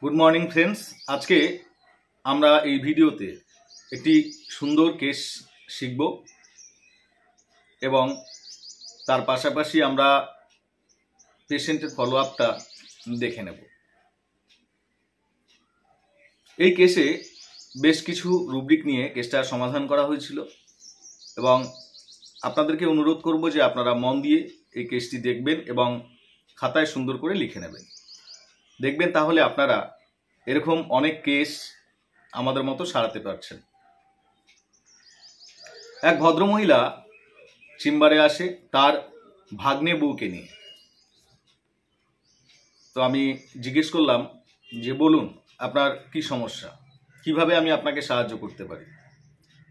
Good morning friends. आज के আমরা এই ভিডিওতে একটি সুন্দর কেস শিখব এবং তার পাশাপাশি আমরা পেশেন্টের ফলো আপটা দেখে নেব। এই কেসে বেশ কিছু রুব্রিক নিয়ে কেসটা সমাধান করা হয়েছিল এবং আপনাদেরকে অনুরোধ করব যে আপনারা মন দিয়ে এই কেসটি দেখবেন এবং খাতায় সুন্দর করে লিখে নেবেন। দেখবেন তাহলে আপনারা এরকম অনেক কেস আমাদের মতো সারাতে পারছেন। এক ভদ্রমহিলা চেম্বারে আসে তার ভাগ্নে বউকে নিয়ে। তো আমি জিজ্ঞেস করলাম যে বলুন আপনার কি সমস্যা, কিভাবে আমি আপনাকে সাহায্য করতে পারি।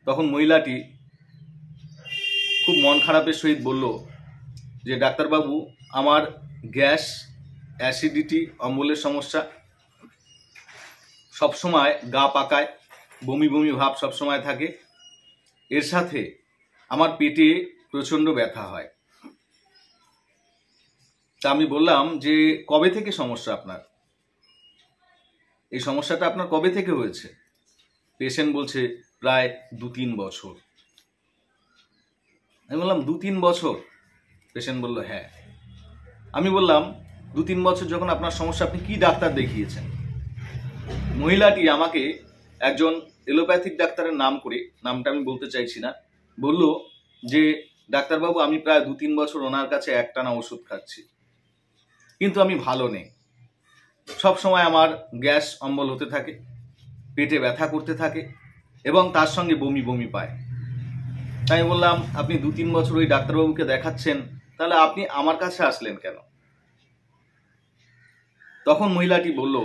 তখন মহিলাটি খুব মন খারাপের সহিত বলল যে ডাক্তারবাবু, আমার গ্যাস, অ্যাসিডিটি, অম্বলের সমস্যা, সবসময় গা পাকায়, বমি বমি ভাব সবসময় থাকে, এর সাথে আমার পেটে প্রচণ্ড ব্যথা হয়। তা আমি বললাম যে কবে থেকে সমস্যা আপনার, এই সমস্যাটা আপনার কবে থেকে হয়েছে। পেশেন্ট বলছে প্রায় 2-3 বছর। আমি বললাম 2-3 বছর? পেশেন্ট বলল হ্যাঁ। আমি বললাম 2-3 বছর যখন আপনার সমস্যা, আপনি কি ডাক্তার দেখিয়েছেন? মহিলাটি আমাকে একজন এলোপ্যাথিক ডাক্তারের নাম করে, নামটা আমি বলতে চাইছি না, বলল যে ডাক্তারবাবু আমি প্রায় 2-3 বছর ওনার কাছে একটানা ওষুধ খাচ্ছি, কিন্তু আমি ভালো নেই। সব সময় আমার গ্যাস অম্বল হতে থাকে, পেটে ব্যথা করতে থাকে এবং তার সঙ্গে বমি বমি পায়। তাই বললাম আপনি 2-3 বছর ওই ডাক্তারবাবুকে দেখাচ্ছেন, তাহলে আপনি আমার কাছে আসলেন কেন? তখন মহিলাটি বলল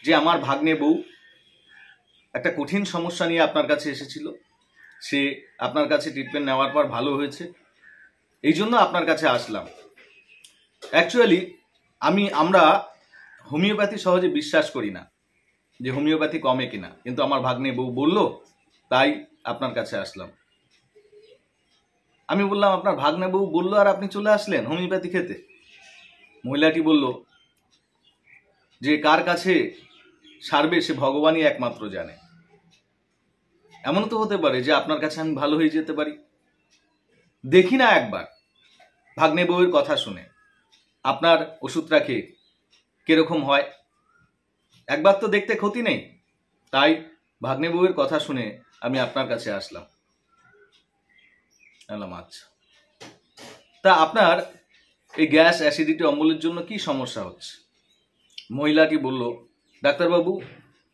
যে আমার ভাগ্নে বউ একটা কঠিন সমস্যা নিয়ে আপনার কাছে এসেছিল, সে আপনার কাছে ট্রিটমেন্ট নেওয়ার পর ভালো হয়েছে, এই জন্য আপনার কাছে আসলাম। অ্যাকচুয়ালি আমরা হোমিওপ্যাথি সহজে বিশ্বাস করি না যে হোমিওপ্যাথি কমে কিনা, কিন্তু আমার ভাগ্নে বউ বলল তাই আপনার কাছে আসলাম। আমি বললাম আপনার ভাগ্নে বউ বললো আর আপনি চলে আসলেন হোমিওপ্যাথি খেতে? মহিলাটি বলল যে কার কাছে সারবে সে ভগবানই একমাত্র জানে। এমন তো হতে পারে যে আপনার কাছে আমি ভালো হয়ে যেতে পারি। দেখি না একবার ভাগ্নে বউয়ের কথা শুনে আপনার ওষুধটা খেয়ে কিরকম হয়, একবার তো দেখতে ক্ষতি নেই। তাই ভাগ্নে বউয়ের কথা শুনে আমি আপনার কাছে আসলাম। আচ্ছা, তা আপনার এই গ্যাস, অ্যাসিডিটি, অম্বলের জন্য কি সমস্যা হচ্ছে? মহিলাটি বলল ডাক্তারবাবু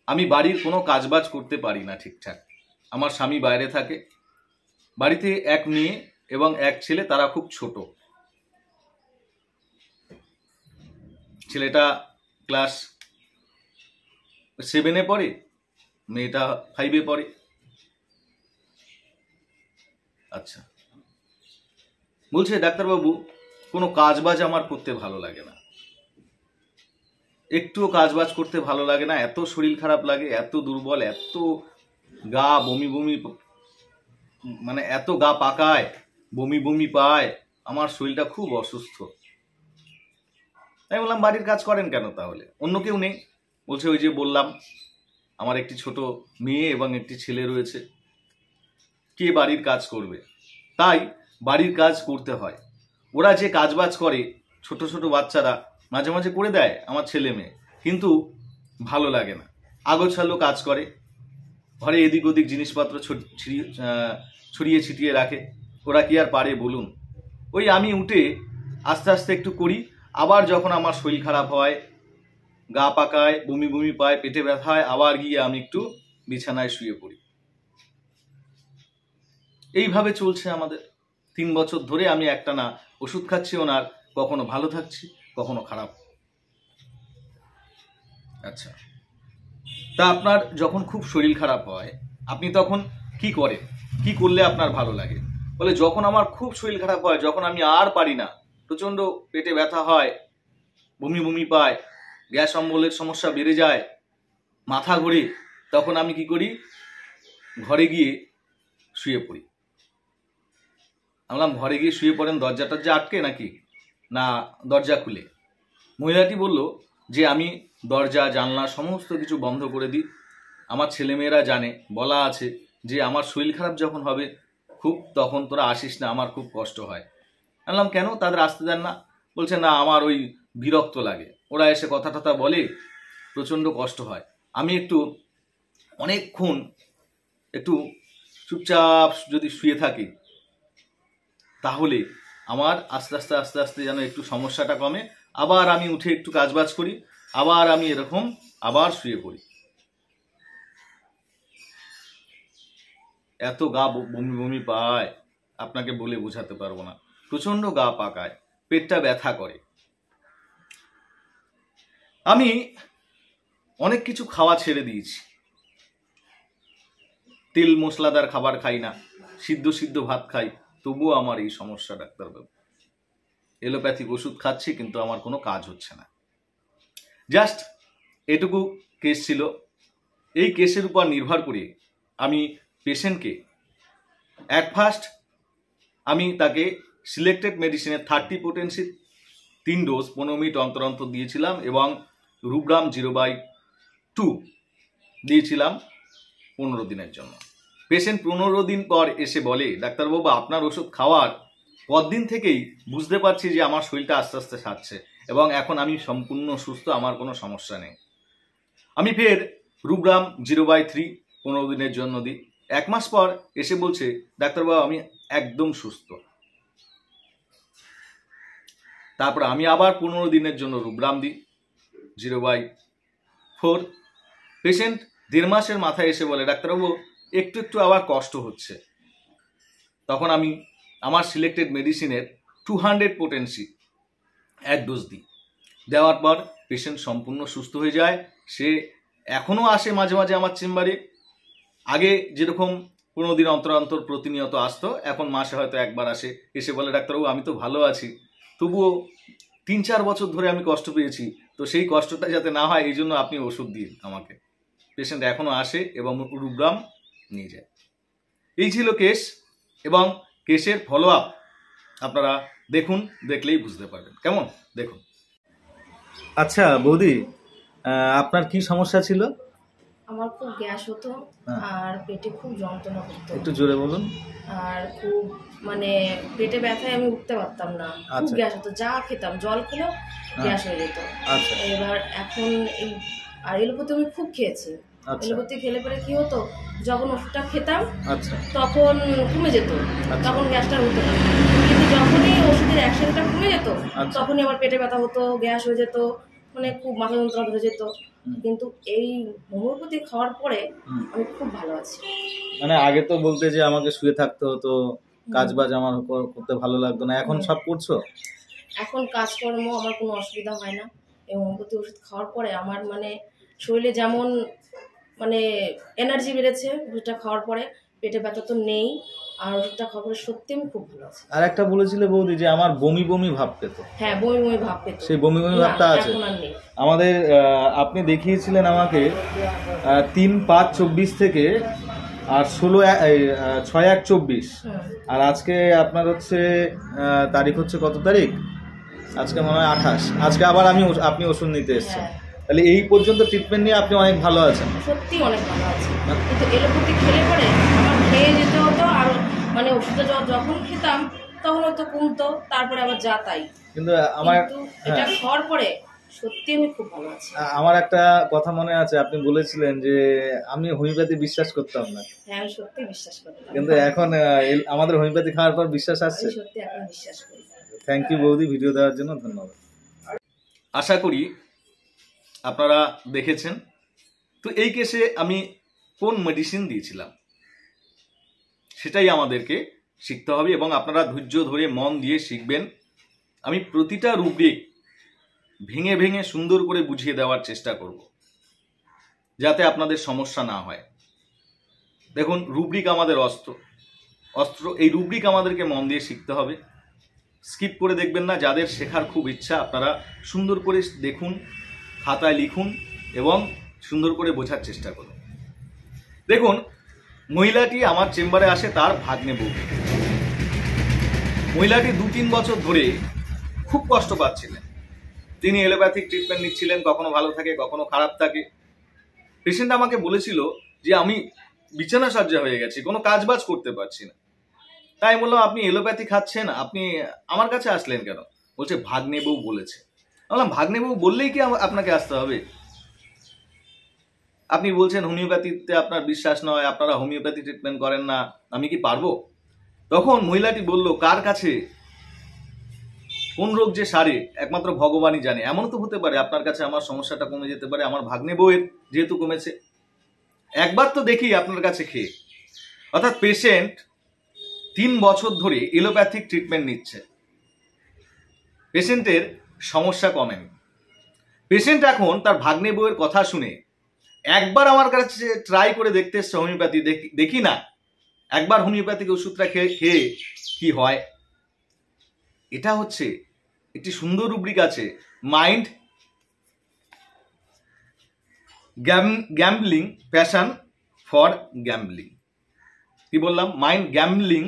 আমি বাড়ির কোনো কাজবাজ করতে পারি না ঠিকঠাক। আমার স্বামী বাইরে থাকে, বাড়িতে এক মেয়ে এবং এক ছেলে, তারা খুব ছোট। ছেলেটা ক্লাস 7-এ পড়ে, মেয়েটা 5-এ পড়ে। আচ্ছা, বলছে ডাক্তারবাবু কোনো কাজবাজ আমার করতে ভালো লাগে না, একটুও কাজবাজ করতে ভালো লাগে না, এত শরীর খারাপ লাগে, এত দুর্বল, এত গা বমি বমি, মানে এত গা পাকায়, বমি বমি পায়, আমার শরীরটা খুব অসুস্থ। আমি বললাম বাড়ির কাজ করেন কেন তাহলে? অন্য কেউ নেই? বলছে ওই যে বললাম আমার একটি ছোট মেয়ে এবং একটি ছেলে রয়েছে, কে বাড়ির কাজ করবে? তাই বাড়ির কাজ করতে হয়। ওরা যে কাজবাজ করে, ছোট ছোট বাচ্চারা মাঝে মাঝে করে দেয় আমার ছেলে মেয়ে, কিন্তু ভালো লাগে না। আগোছালো কাজ করে, ঘরে এদিক ওদিক জিনিসপত্র ছড়িয়ে ছিটিয়ে রাখে। ওরা কি আর পারে বলুন? ওই আমি উঠে আস্তে আস্তে একটু করি, আবার যখন আমার শরীর খারাপ হয়, গা পাকায়, বমি বমি পায়, পেটে ব্যথা হয়, আবার গিয়ে আমি একটু বিছানায় শুয়ে পড়ি। এইভাবে চলছে আমাদের। 3 বছর ধরে আমি একটানা ওষুধ খাচ্ছি ওনার, কখনো ভালো থাকছি, কখনো খারাপ। আচ্ছা, তা আপনার যখন খুব শরীর খারাপ হয় আপনি তখন কি করেন? কি করলে আপনার ভালো লাগে? বলে যখন আমার খুব শরীর খারাপ হয়, যখন আমি আর পারি না, প্রচণ্ড পেটে ব্যথা হয়, বমি বমি পায়, গ্যাস অম্বলের সমস্যা বেড়ে যায়, মাথা ঘোরে, তখন আমি কি করি? ঘরে গিয়ে শুয়ে পড়ি। বললাম ঘরে গিয়ে শুয়ে পড়েন দরজা টরজা আটকে নাকি না দরজা খুলে? মহিলাটি বলল যে আমি দরজা জানলা সমস্ত কিছু বন্ধ করে দিই। আমার ছেলেমেয়েরা জানে, বলা আছে যে আমার শরীর খারাপ যখন হবে খুব, তখন তোরা আসিস না, আমার খুব কষ্ট হয়। বললাম কেন, তাদের আসতে দেন না? বলছে না, আমার ওই বিরক্ত লাগে, ওরা এসে কথা টথা বলে, প্রচণ্ড কষ্ট হয়। আমি একটু অনেকক্ষণ একটু চুপচাপ যদি শুয়ে থাকি, তাহলে আমার আস্তে আস্তে আস্তে আস্তে যেন একটু সমস্যাটা কমে, আবার আমি উঠে একটু কাজবাজ করি, আবার আমি এরকম আবার শুয়ে পড়ি। এত গা বমি বমি পায়, আপনাকে বলে বোঝাতে পারবো না। প্রচন্ড গা পাকায়, পেটটা ব্যথা করে। আমি অনেক কিছু খাওয়া ছেড়ে দিয়েছি, তেল মশলাদার খাবার খাই না, সিদ্ধ সিদ্ধ ভাত খাই, তবুও আমার এই সমস্যা ডাক্তারবাবু। এলোপ্যাথিক ওষুধ খাচ্ছি কিন্তু আমার কোনো কাজ হচ্ছে না। জাস্ট এটুকু কেস ছিল। এই কেসের উপর নির্ভর করে আমি পেশেন্টকে অ্যাট ফার্স্ট আমি তাকে সিলেক্টেড মেডিসিনের 30 পোটেন্সি 3 ডোজ 15 মিনিট অন্তর অন্তর দিয়েছিলাম, এবং রুব্রাম 0/2 দিয়েছিলাম 15 দিনের জন্য। পেশেন্ট 15 দিন পর এসে বলে, ডাক্তারবাবু আপনার ওষুধ খাওয়ার পরদিন থেকেই বুঝতে পারছি যে আমার শরীরটা আস্তে আস্তে সারছে এবং এখন আমি সম্পূর্ণ সুস্থ, আমার কোনো সমস্যা নেই। আমি ফের রুব্রাম 0/3 15 দিনের জন্য দিই। 1 মাস পর এসে বলছে, ডাক্তারবাবু আমি একদম সুস্থ। তারপর আমি আবার 15 দিনের জন্য রুব্রাম দিই 0/4। পেশেন্ট 1.5 মাসের মাথায় এসে বলে, ডাক্তারবাবু একটু একটু আবার কষ্ট হচ্ছে। তখন আমি আমার সিলেক্টেড মেডিসিনের 200 পোটেন্সি 1 ডোজ দিই। দেওয়ার পর পেশেন্ট সম্পূর্ণ সুস্থ হয়ে যায়। সে এখনও আসে মাঝে মাঝে আমার চেম্বারে। আগে যেরকম 15 দিন অন্তর অন্তর প্রতিনিয়ত আসতো, এখন মাসে হয়তো একবার আসে। এসে বলে, ডাক্তারবাবু আমি তো ভালো আছি, তবুও 3-4 বছর ধরে আমি কষ্ট পেয়েছি, তো সেই কষ্টটা যাতে না হয় এই জন্য আপনি ওষুধ দিন আমাকে। পেশেন্ট এখনও আসে এবং রুব্রাম নিয়ে যায়। এই ছিল কেস, এবং কেসের ফলো আপ আপনারা দেখুন, দেখলেই বুঝতে পারবেন। কেমন দেখুন। আচ্ছা বৌদি, আপনার কি সমস্যা ছিল? আমার খুব গ্যাস হতো আর পেটে খুব যন্ত্রণা করতো। একটু জোরে বলুন। আর খুব মানে পেটে ব্যথায় আমি উঠতে পারতাম না, খুব গ্যাস হতো। যা খেতাম, জল খেলেও গ্যাস হয়ে যেত। আচ্ছা। এবার এখন এই আর এলোপ্যাথি আমি খুব খেয়েছি। এলোপ্যাথি খেলে পরে কি হতো, যখন ওষুধটা খেতাম তখন কমে যেত, তখন গ্যাসটা হতো না। কিন্তু যখনই ওষুধের অ্যাকশনটা কমে যেত তখনই আমার পেটে ব্যথা হতো, গ্যাস হয়ে যেত, মানে খুব মাথা যন্ত্রণা ধরে যেত। কিন্তু এই হোমিওপ্যাথি খাওয়ার পরে আমি খুব ভালো আছি। মানে আগে তো বলতে যে আমাকে শুয়ে থাকতে হতো, কাজ বাজ আমার করতে ভালো লাগতো না, এখন সব করছো? এখন কাজকর্ম আমার কোনো অসুবিধা হয় না। এই হোমিওপ্যাথি ওষুধ খাওয়ার পরে আমার মানে শরীরে যেমন মানে এনার্জি বেড়েছে ওষুধটা খাওয়ার পরে, পেটে ব্যথা তো নেই। আর ওষুধটা খাওয়ার পরে সত্যি আমি খুব ভালো আছি। আর একটা বলেছিলে বৌদি যে আমার বমি বমি ভাব পেত। হ্যাঁ, বমি বমি ভাব পেত। সেই বমি বমি ভাবটা আছে আমাদের। আপনি দেখিয়েছিলেন আমাকে 3/5/24 থেকে, আর 6/1/24, আর আজকে আপনার হচ্ছে তারিখ হচ্ছে কত তারিখ? আজকে মনে হয় 28। আজকে আবার আপনি ওষুধ নিতে এসেছেন। তাহলে এই পর্যন্ত ট্রিটমেন্ট নিয়ে আপনি অনেক ভালো আছেন? সত্যি অনেক ভালো আছি। কিন্তু এলোপ্যাথি খেলে পরে আমার খেয়ে যেতে হতো, আর মানে ওষুধটা যখন খেতাম তখন হয়তো কমতো, তারপরে আবার যা তাই। কিন্তু আমার এটা খাওয়ার পরে সত্যি আমি খুব ভালো আছি। আমার একটা কথা মনে আছে, আপনি বলেছিলেন যে আমি হোমিওপ্যাথি বিশ্বাস করতাম না। হ্যাঁ, আমি সত্যি বিশ্বাস করতাম, কিন্তু এখন আমাদের হোমিওপ্যাথি খাওয়ার পর বিশ্বাস আসছে। সত্যি এখন বিশ্বাস করি। থ্যাংক ইউ বৌদি, ভিডিও দেওয়ার জন্য ধন্যবাদ। আশা করি আপনারা দেখেছেন। তো এই কেসে আমি কোন মেডিসিন দিয়েছিলাম সেটাই আমাদেরকে শিখতে হবে, এবং আপনারা ধৈর্য ধরে মন দিয়ে শিখবেন। আমি প্রতিটা রুব্রিক ভেঙে ভেঙে সুন্দর করে বুঝিয়ে দেওয়ার চেষ্টা করব, যাতে আপনাদের সমস্যা না হয়। দেখুন, রুব্রিক আমাদের অস্ত্র। এই রুব্রিক আমাদেরকে মন দিয়ে শিখতে হবে, স্কিপ করে দেখবেন না। যাদের শেখার খুব ইচ্ছা আপনারা সুন্দর করে দেখুন, খাতায় লিখুন এবং সুন্দর করে বোঝার চেষ্টা করুন। দেখুন, মহিলাটি আমার চেম্বারে আসে তার ভাগ্নে বউ। মহিলাটি 2-3 বছর ধরে খুব কষ্ট পাচ্ছিলেন। তিনি এলোপ্যাথিক ট্রিটমেন্ট নিচ্ছিলেন, কখনো ভালো থাকে কখনো খারাপ থাকে। পেশেন্ট আমাকে বলেছিল যে আমি বিছানা সজ্জা হয়ে গেছি, কোনো কাজ বাজ করতে পারছি না। তাই বললাম আপনি এলোপ্যাথি খাচ্ছেন, আপনি আমার কাছে আসলেন কেন? বলছে ভাগ্নে বউ বলেছে। বললাম ভাগ্নে বউ বললেই কি আপনাকে আসতে হবে? আপনি বলছেন হোমিওপ্যাথিতে আপনার বিশ্বাস নয়, আপনারা হোমিওপ্যাথি ট্রিটমেন্ট করেন না, আমি কি পারবো? তখন মহিলাটি বলল, কার কাছে কোন রোগ যে সারে একমাত্র ভগবানই জানে। এমন তো হতে পারে আপনার কাছে আমার সমস্যাটা কমে যেতে পারে, আমার ভাগ্নে বউয়ের যেহেতু কমেছে। একবার তো দেখি আপনার কাছে খেয়ে। অর্থাৎ পেশেন্ট 3 বছর ধরে এলোপ্যাথিক ট্রিটমেন্ট নিচ্ছে, পেশেন্টের সমস্যা কমেনি। পেশেন্ট এখন তার ভাগ্নে বউয়ের কথা শুনে একবার আমার কাছে ট্রাই করে দেখতে এসছে হোমিওপ্যাথি, দেখি না একবার হোমিওপ্যাথিক ওষুধটা খেয়ে কি হয়। এটা হচ্ছে একটি সুন্দর রুব্রিক আছে, mind gambling passion for gambling. কি বললাম? Mind gambling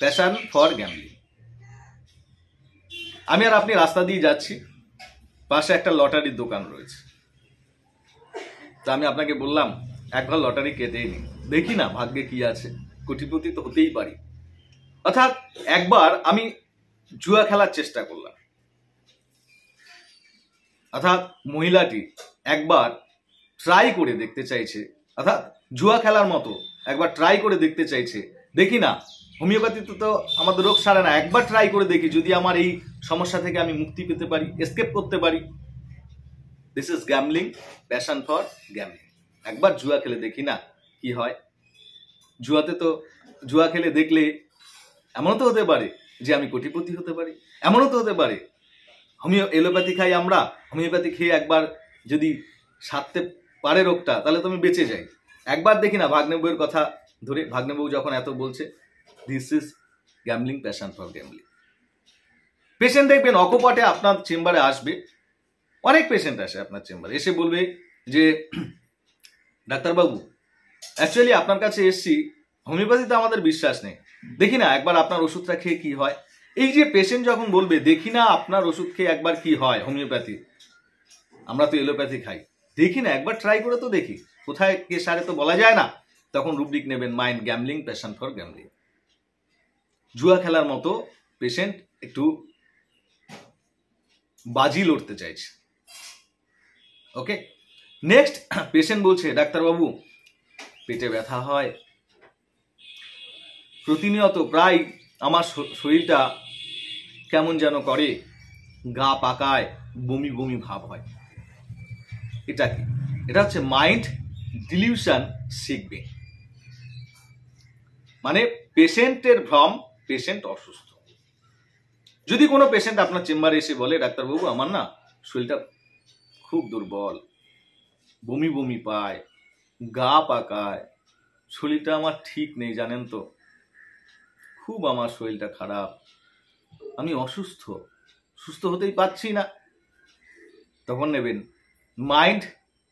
passion for gambling. আমি আর আপনি রাস্তা দিয়ে যাচ্ছি, পাশে একটা লটারির দোকান রয়েছে। তা আমি আপনাকে বললাম একবার লটারি কেটেই নি, দেখি না ভাগ্যে কি আছে, কোটিপতি তো হতেই পারি। অর্থাৎ একবার আমি জুয়া খেলার চেষ্টা করলাম। অর্থাৎ মহিলাটি একবার ট্রাই করে দেখতে চাইছে, অর্থাৎ জুয়া খেলার মতো একবার ট্রাই করে দেখতে চাইছে, দেখি না হোমিওপ্যাথিতে তো আমাদের রোগ সারে না, একবার ট্রাই করে দেখি যদি আমার এই সমস্যা থেকে আমি মুক্তি পেতে পারি, এসকেপ করতে পারি। This is gambling, passion for gambling. একবার জুয়া খেলে দেখি না কি হয়। জুয়া খেলে দেখলে এমনও তো হতে পারে যে আমি কোটিপতি হতে পারি, এমনও তো হতে পারে এলোপ্যাথি খাই আমরা, হোমিওপ্যাথি খেয়ে একবার যদি সারতে পারে রোগটা তাহলে তো আমি বেঁচে যাই। একবার দেখি না ভাগ্নে বউয়ের কথা ধরে, ভাগ্নে বউ যখন এত বলছে, this is gambling, passion for gambling. Patient দেখবেন অকপটে আপনার চেম্বারে আসবে, অনেক পেশেন্ট আসে আপনার চেম্বারে, এসে বলবে যে ডাক্তারবাবু অ্যাকচুয়ালি আপনার কাছে এসছি, হোমিওপ্যাথিতে আমাদের বিশ্বাস নেই, দেখি না একবার আপনার ওষুধটা খেয়ে কি হয়। এই যে পেশেন্ট যখন বলবে দেখি না আপনার ওষুধ খেয়ে একবার কি হয় হোমিওপ্যাথি, আমরা তো এলোপ্যাথি খাই, দেখি না একবার ট্রাই করে তো দেখি কোথায় কে সারে তো বলা যায় না, তখন রুব্রিক নেবেন mind gambling, passion for gambling. জুয়া খেলার মতো পেশেন্ট একটু বাজি লড়তে চাইছে। ওকে, নেক্সট পেশেন্ট বলছে ডাক্তারবাবু পেটে ব্যথা হয় প্রতিনিয়ত, প্রায় আমার শরীরটা কেমন যেন করে, গা পাকায়, বমি বমি ভাব হয়। এটা কি? এটা হচ্ছে মাইন্ড ডিলিউশন শিখবে, মানে পেশেন্টের ভ্রম, পেশেন্ট অসুস্থ। যদি কোনো পেশেন্ট আপনার চেম্বারে এসে বলে ডাক্তারবাবু আমার না শরীরটা খুব দুর্বল, বমি বমি পায়, গা পাকায়, শরীরটা আমার ঠিক নেই জানেন তো, খুব আমার শরীরটা খারাপ, আমি অসুস্থ, সুস্থ হতেই পারছি না, তখন নেবেন মাইন্ড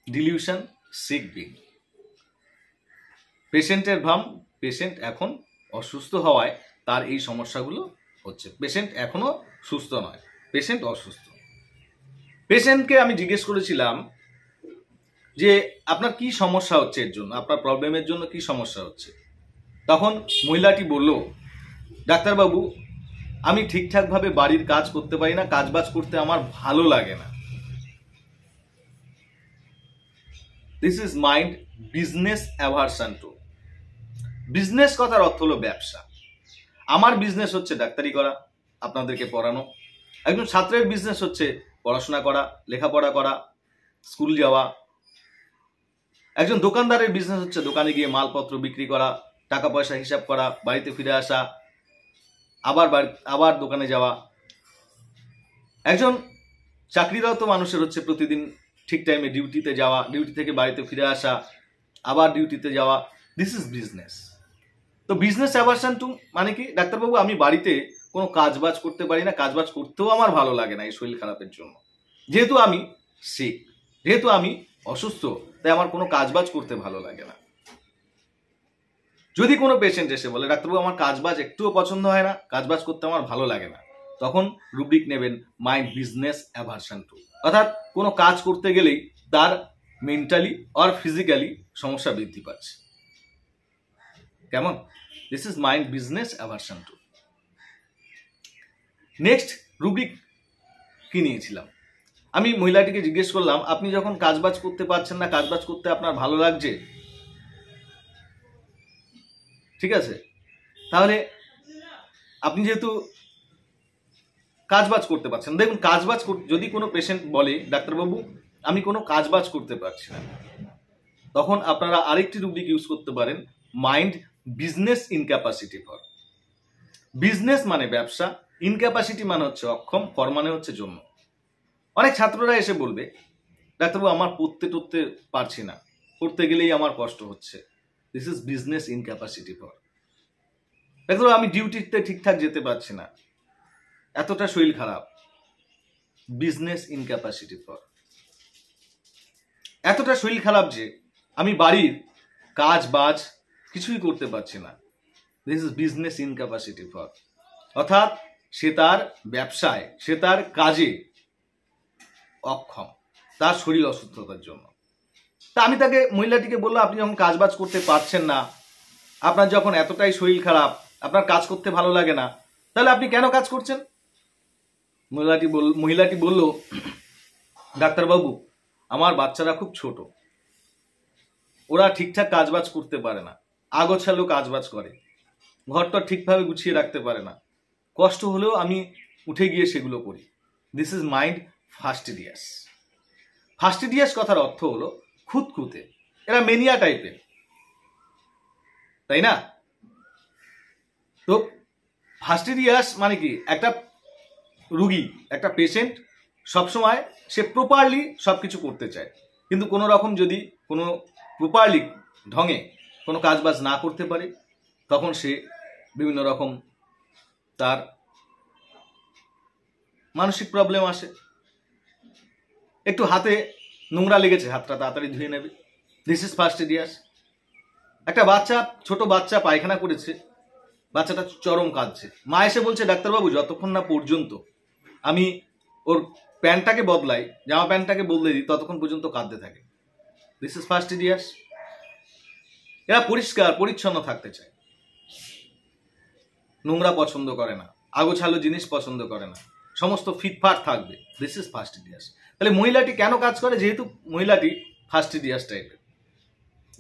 ডিলিউশন সিক বিং। পেশেন্টের ভ্রম, পেশেন্ট এখন অসুস্থ হওয়ায় তার এই সমস্যাগুলো হচ্ছে। পেশেন্ট এখনো সুস্থ নয়, পেশেন্ট অসুস্থ। পেশেন্টকে আমি জিজ্ঞেস করেছিলাম যে আপনার কি সমস্যা হচ্ছে, এর জন্য আপনার প্রবলেমের জন্য কি সমস্যা হচ্ছে। তখন মহিলাটি বলল ডাক্তারবাবু আমি ঠিকঠাকভাবে বাড়ির কাজ করতে পারি না, কাজ বাজ করতে আমার ভালো লাগে না। This is mind business aversion to. Business কথার অর্থ হলো ব্যবসা। আমার বিজনেস হচ্ছে ডাক্তারি করা, আপনাদেরকে পড়ানো। একজন ছাত্রের বিজনেস হচ্ছে পড়াশোনা করা, লেখাপড়া করা, স্কুল যাওয়া। একজন দোকানদারের বিজনেস হচ্ছে দোকানে গিয়ে মালপত্র বিক্রি করা, টাকা পয়সা হিসাব করা, বাড়িতে ফিরে আসা, আবার দোকানে যাওয়া। একজন চাকরিরত মানুষের হচ্ছে প্রতিদিন ঠিক টাইমে ডিউটিতে যাওয়া, ডিউটি থেকে বাড়িতে ফিরে আসা, আবার ডিউটিতে যাওয়া। This is business. তো বিজনেস অ্যাভারশন টু মানে কি, ডাক্তারবাবু আমি বাড়িতে কোনো কাজবাজ করতে পারি না, কাজবাজ করতেও আমার ভালো লাগে না এই শরীর খারাপের জন্য, যেহেতু আমি সিক, যেহেতু আমি অসুস্থ, তাই আমার কোনো কাজবাজ করতে ভালো লাগে না। যদি কোনো পেশেন্ট এসে বলে ডাক্তারবাবু আমার কাজবাজ একটুও পছন্দ হয় না, কাজবাজ করতে আমার ভালো লাগে না, তখন রুব্রিক নেবেন মাইন্ড বিজনেস অ্যাভারশন টু, অর্থাৎ কোনো কাজ করতে গেলেই তার মেন্টালি আর ফিজিক্যালি সমস্যা বৃদ্ধি পাচ্ছে। কেমন? This is mind business aversion to. Next rubric কি নিয়েছিলাম, আমি মহিলাটিকে জিজ্ঞেস করলাম আপনি যখন কাজবাজ করতে পারছেন না, কাজবাজ করতে আপনার ভালো লাগছে, ঠিক আছে, তাহলে আপনি যেহেতু কাজবাজ করতে পারছেন, দেখুন কাজবাজ যদি কোনো পেশেন্ট বলে ডাক্তারবাবু আমি কোনো কাজবাজ করতে পারছি না, তখন আপনারা আরেকটি রুব্রিক ইউজ করতে পারেন, মাইন্ড বিজনেস ইনক্যাপাসিটি ফর। বিজনেস মানে ব্যবসা, ইনক্যাপাসিটি মানে হচ্ছে অক্ষম, ফর মানে হচ্ছে জন্য। অনেক ছাত্ররা এসে বলবে ডাক্তারবাবু আমার পড়তে টরতে পারছি না, পড়তে গেলেই আমার কষ্ট হচ্ছে, দিস ইজ বিজনেস ইনক্যাপাসিটি ফর। ডাক্তারবাবু আমি ডিউটিতে ঠিকঠাক যেতে পারছি না, এতটা শরীর খারাপ, বিজনেস ইনক্যাপাসিটি ফর। এতটা শরীর খারাপ যে আমি বাড়ির কাজ বাজ কিছুই করতে পারছি না, দিস ইজ বিজনেস ইনক্যাপাসিটি ফর। অর্থাৎ সে তার ব্যবসায়, সে তার কাজে অক্ষম, তার শরীর অসুস্থতার জন্য। তা আমি তাকে, মহিলাটিকে বললাম আপনি যখন কাজবাজ করতে পারছেন না, আপনার যখন এতটাই শরীর খারাপ, আপনার কাজ করতে ভালো লাগে না, তাহলে আপনি কেন কাজ করছেন? মহিলাটি বলল ডাক্তারবাবু আমার বাচ্চারা খুব ছোট, ওরা ঠিকঠাক কাজবাজ করতে পারে না, আগোছালো কাজবাজ করে, ঘরটা ঠিকভাবে গুছিয়ে রাখতে পারে না, কষ্ট হলেও আমি উঠে গিয়ে সেগুলো করি, দিস ইজ মাইন্ড ফাস্টিডিয়াস। ফাস্টিডিয়াস কথার অর্থ হলো খুঁতখুঁতে, এরা মেনিয়া টাইপের, তাই না? তো ফাস্টিডিয়াস মানে কি, একটা রুগী, একটা পেশেন্ট সবসময় সে প্রপারলি সবকিছু করতে চায়, কিন্তু কোনো রকম যদি কোনো প্রপারলি ঢঙে কোনো কাজবাজ না করতে পারে, তখন সে বিভিন্ন রকম তার মানসিক প্রবলেম আসে। একটু হাতে নোংরা লেগেছে, হাতটা তাড়াতাড়ি ধুয়ে নেবে, দিস ইজ ফাস্টিডিয়াস। একটা বাচ্চা, ছোট বাচ্চা পায়খানা করেছে, বাচ্চাটা চরম কাঁদছে, মা এসে বলছে ডাক্তারবাবু যতক্ষণ না পর্যন্ত আমি ওর প্যান্টটাকে বদলাই, জামা প্যান্টটাকে বদলে দিই, ততক্ষণ পর্যন্ত কাঁদতে থাকে, দিস ইজ ফাস্টিডিয়াস। এরা পরিষ্কার পরিচ্ছন্ন থাকতে চায়, নোংরা পছন্দ করে না, আগোছালো জিনিস পছন্দ করে না, সমস্ত ফিটফাট থাকবে, দিস ইজ ফাস্টিডিয়াস। তাহলে মহিলাটি কেন কাজ করে? যেহেতু মহিলাটি ফাস্টিডিয়াস টাইপের,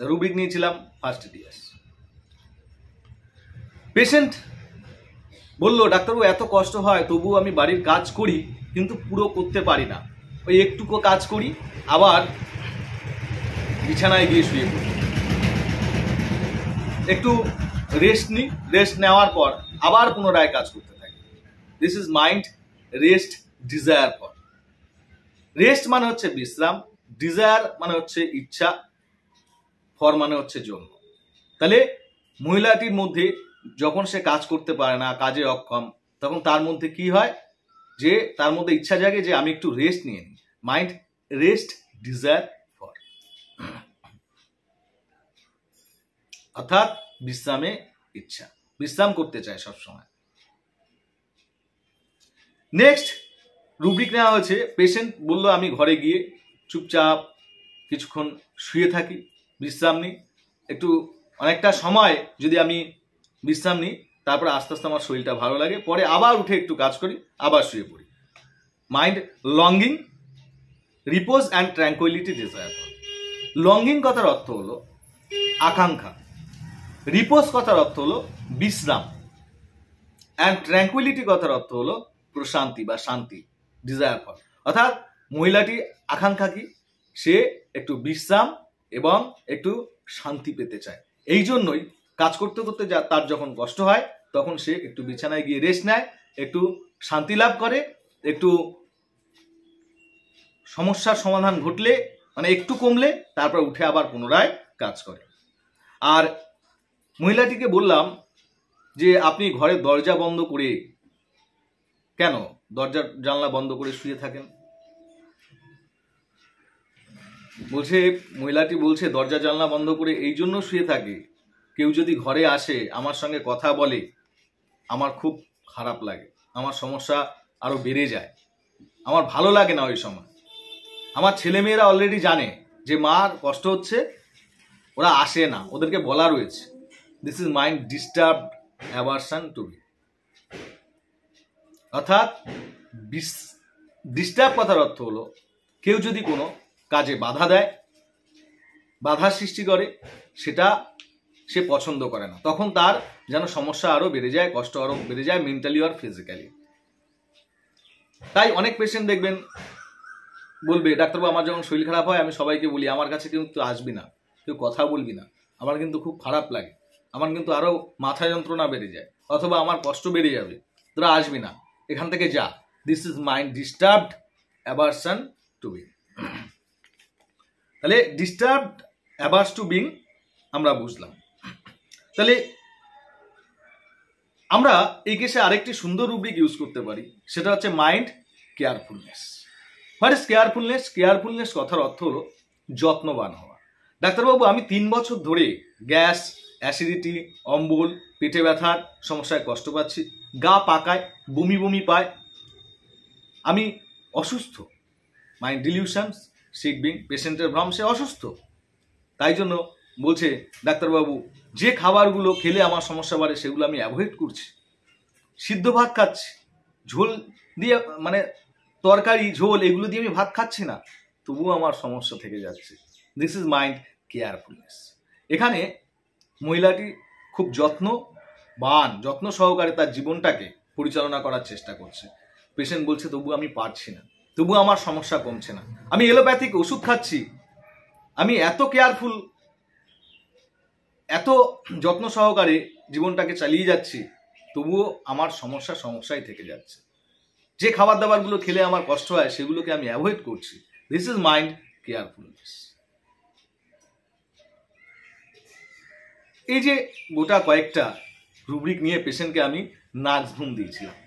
রুব্রিক নিয়েছিলাম ফাস্টিডিয়াস। পেশেন্ট বলল ডাক্তারবাবু এত কষ্ট হয়, তবু আমি বাড়ির কাজ করি কিন্তু পুরো করতে পারি না, ওই একটুকু কাজ করি আবার বিছানায় গিয়ে শুয়ে পড়ি, একটু রেস্ট নিই, রেস্ট নেওয়ার পর আবার পুনরায় কাজ করতে থাকি, this is mind rest desire for. Rest মানে হচ্ছে বিশ্রাম, ডিজায়ার মানে হচ্ছে ইচ্ছা, ফর মানে হচ্ছে জন্য। তাহলে মহিলাটির মধ্যে যখন সে কাজ করতে পারে না, কাজে অক্ষম, তখন তার মধ্যে কি হয়, যে তার মধ্যে ইচ্ছা জাগে যে আমি একটু রেস্ট নিয়ে নিই, মাইন্ড রেস্ট ডিজায়ার ফর, অর্থাৎ বিশ্রামে ইচ্ছা, বিশ্রাম করতে চায় সবসময়। নেক্সট রুব্রিক নেওয়া হয়েছে, পেশেন্ট বলল আমি ঘরে গিয়ে চুপচাপ কিছুক্ষণ শুয়ে থাকি, বিশ্রাম নিই, একটু অনেকটা সময় যদি আমি বিশ্রাম নিই, তারপরে আস্তে আস্তে আমার শরীরটা ভালো লাগে, পরে আবার উঠে একটু কাজ করি, আবার শুয়ে পড়ি, mind longing repose and tranquillity desire. Longing কথার অর্থ হলো আকাঙ্ক্ষা, রিপোজ কথার অর্থ হলো বিশ্রাম, অ্যান্ড ট্র্যাঙ্কুইলিটি কথার অর্থ হলো প্রশান্তি বা শান্তি, ডিজায়ার ফর। অর্থাৎ মহিলাটি আকাঙ্ক্ষা কি, সে একটু বিশ্রাম এবং একটু শান্তি পেতে চায়, এই জন্যই কাজ করতে করতে তার যখন কষ্ট হয় তখন সে একটু বিছানায় গিয়ে রেস্ট নেয়, একটু শান্তি লাভ করে, একটু সমস্যার সমাধান ঘটলে মানে একটু কমলে তারপর উঠে আবার পুনরায় কাজ করে। আর মহিলাটিকে বললাম যে আপনি ঘরের দরজা বন্ধ করে কেন দরজা জানলা বন্ধ করে শুয়ে থাকেন? বলছে, মহিলাটি বলছে দরজা জানলা বন্ধ করে এই জন্য শুয়ে থাকি, কেউ যদি ঘরে আসে আমার সঙ্গে কথা বলে আমার খুব খারাপ লাগে, আমার সমস্যা আরো বেড়ে যায়, আমার ভালো লাগে না ওই সময়। আমার ছেলেমেয়েরা অলরেডি জানে যে মার কষ্ট হচ্ছে, ওরা আসে না, ওদেরকে বলা রয়েছে this is mind disturbed aversion to be. অর্থাৎ ডিস্টার্ব কথার অর্থ হলো কেউ যদি কোনো কাজে বাধা দেয়, বাধা সৃষ্টি করে, সেটা সে পছন্দ করে না, তখন তার যেন সমস্যা আরো বেড়ে যায়, কষ্ট আরো বেড়ে যায়, মেন্টালি আর ফিজিক্যালি। তাই অনেক পেশেন্ট দেখবেন বলবে, ডাক্তারবাবু আমার যখন শরীর খারাপ হয় আমি সবাইকে বলি আমার কাছে কিন্তু আসবি না, কেউ কথা বলবি না, আমার কিন্তু খুব খারাপ লাগে, আমার কিন্তু আরো মাথা যন্ত্রণা বেড়ে যায়, অথবা আমার কষ্ট বেড়ে যাবে, তোরা আসবি না, এখান থেকে যা। This is mind disturbed aversion two being. তাহলে ডিস্টার্বড অ্যাভার্স টু বিং আমরা বুঝলাম। তাহলে আমরা এই কেসে আরেকটি সুন্দর রুব্রিক ইউজ করতে পারি, সেটা হচ্ছে mind carefulness. What is carefulness? Carefulness কথার অর্থ হলো যত্নবান হওয়া। ডাক্তারবাবু আমি 3 বছর ধরে গ্যাস, অ্যাসিডিটি, অম্বল, পেটে ব্যথার সমস্যায় কষ্ট পাচ্ছি, গা পাকায়, বমি বমি পায়, আমি অসুস্থ। মাইন্ড ডিলিউশনস, সিক বিং, পেশেন্টের ভ্রম, সে অসুস্থ। তাই জন্য বলছে ডাক্তারবাবু যে খাবারগুলো খেলে আমার সমস্যা বাড়ে সেগুলো আমি অ্যাভয়েড করছি, সিদ্ধ ভাত খাচ্ছি, ঝোল দিয়ে মানে তরকারি ঝোল এগুলো দিয়ে আমি ভাত খাচ্ছি না, তবুও আমার সমস্যা থেকে যাচ্ছে। This is mind carefulness. এখানে মহিলাটি খুব যত্ন সহকারে তার জীবনটাকে পরিচালনা করার চেষ্টা করছে। পেশেন্ট বলছে তবু আমি পারছি না, তবু আমার সমস্যা কমছে না, আমি এলোপ্যাথিক ওষুধ খাচ্ছি, আমি এত কেয়ারফুল, এত যত্ন সহকারে জীবনটাকে চালিয়ে যাচ্ছি, তবুও আমার সমস্যাই থেকে যাচ্ছে। যে খাবার দাবারগুলো খেলে আমার কষ্ট হয় সেগুলোকে আমি অ্যাভয়েড করছি। This is mind carefulness. এই যে গোটা কয়েকটা রুব্রিক নিয়ে পেশেন্টকে আমি নাক্সভুম দিয়েছিলাম,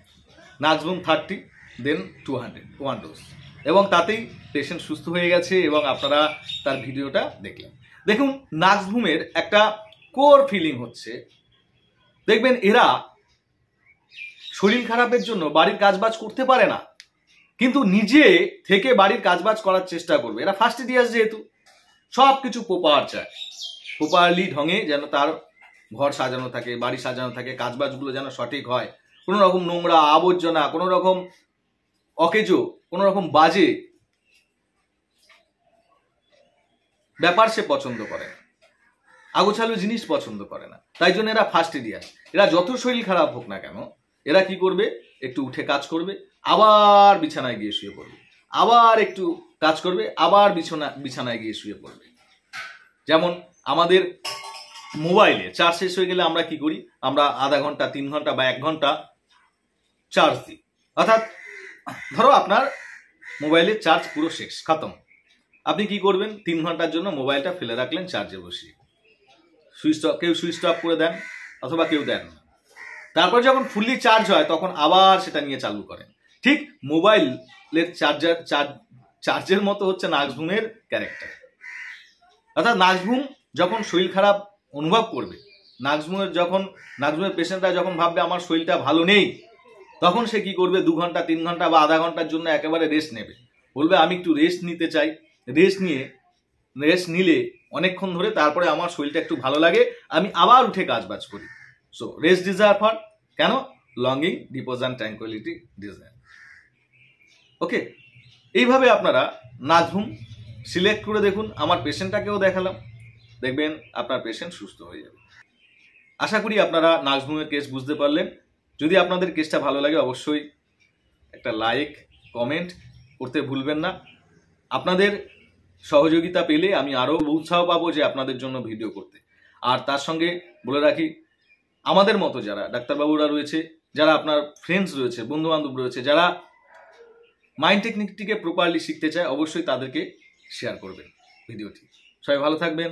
নাক্সভুম 30 দেন 200 1 ডোজ, এবং তাতেই পেশেন্ট সুস্থ হয়ে গেছে এবং আপনারা তার ভিডিওটা দেখলেন। দেখুন নাক্সভুমের একটা কোর ফিলিং হচ্ছে, দেখবেন এরা শরীর খারাপের জন্য বাড়ির কাজবাজ করতে পারে না, কিন্তু নিজে থেকে বাড়ির কাজবাজ করার চেষ্টা করবে। এরা ফাস্টিডিয়াস যেহেতু সব কিছু প্রপার চায়, প্রপারলি ঢঙে যেন তার ঘর সাজানো থাকে, বাড়ি সাজানো থাকে, কাজবাজগুলো যেন সঠিক হয়, কোনো রকম নোংরা আবর্জনা, কোনো রকম অকেজো, কোনো রকম বাজে ব্যাপার সে পছন্দ করে না, আগোছালো জিনিস পছন্দ করে না। তাই জন্য এরা ফাস্টিডিয়াস। এরা যত শরীর খারাপ হোক না কেন, এরা কি করবে, একটু উঠে কাজ করবে, আবার বিছানায় গিয়ে শুয়ে পড়বে, আবার একটু কাজ করবে, আবার বিছানায় গিয়ে শুয়ে পড়বে। যেমন আমাদের মোবাইলে চার্জ শেষ হয়ে গেলে আমরা কি করি, আমরা আধা ঘন্টা, 3 ঘন্টা বা 1 ঘন্টা চার্জ দিই। অর্থাৎ ধরো আপনার মোবাইলের চার্জ পুরো শেষ, খতম, আপনি কি করবেন, 3 ঘন্টার জন্য মোবাইলটা ফেলে রাখলেন চার্জে বসিয়ে, কেউ সুইচ অফ করে দেন অথবা কেউ দেন না। তারপর যখন ফুললি চার্জ হয় তখন আবার সেটা নিয়ে চালু করেন। ঠিক মোবাইলের চার্জের মতো হচ্ছে নাক্সভুমের ক্যারেক্টার। অর্থাৎ নাক্সভুম যখন শরীর খারাপ অনুভব করবে, নাক্সভুমের পেশেন্টরা যখন ভাববে আমার শরীরটা ভালো নেই, তখন সে কি করবে, 2 ঘন্টা, 3 ঘন্টা বা আধা ঘন্টার জন্য একেবারে রেস্ট নেবে। বলবে আমি একটু রেস্ট নিতে চাই, রেস্ট নিলে অনেকক্ষণ ধরে তারপরে আমার শরীরটা একটু ভালো লাগে, আমি আবার উঠে কাজবাজ করি। সো রেস্ট ডিজায়ার ফর কেন, longing, repose and tranquillity desire. ওকে, এইভাবে আপনারা নাক্সভুম সিলেক্ট করে দেখুন। আমার পেশেন্টটাকেও দেখালাম, দেখবেন আপনার পেশেন্ট সুস্থ হয়ে যাবে। আশা করি আপনারা নাক্সভুমের কেস বুঝতে পারলেন। যদি আপনাদের কেসটা ভালো লাগে অবশ্যই একটা লাইক, কমেন্ট করতে ভুলবেন না। আপনাদের সহযোগিতা পেলে আমি আরও উৎসাহ পাবো যে আপনাদের জন্য ভিডিও করতে। আর তার সঙ্গে বলে রাখি, আমাদের মতো যারা ডাক্তারবাবুরা রয়েছে, যারা আপনার ফ্রেন্ডস রয়েছে, বন্ধু বান্ধব রয়েছে, যারা মাইন্ড টেকনিকটিকে প্রপারলি শিখতে চায়, অবশ্যই তাদেরকে শেয়ার করবেন ভিডিওটি। সবাই ভালো থাকবেন।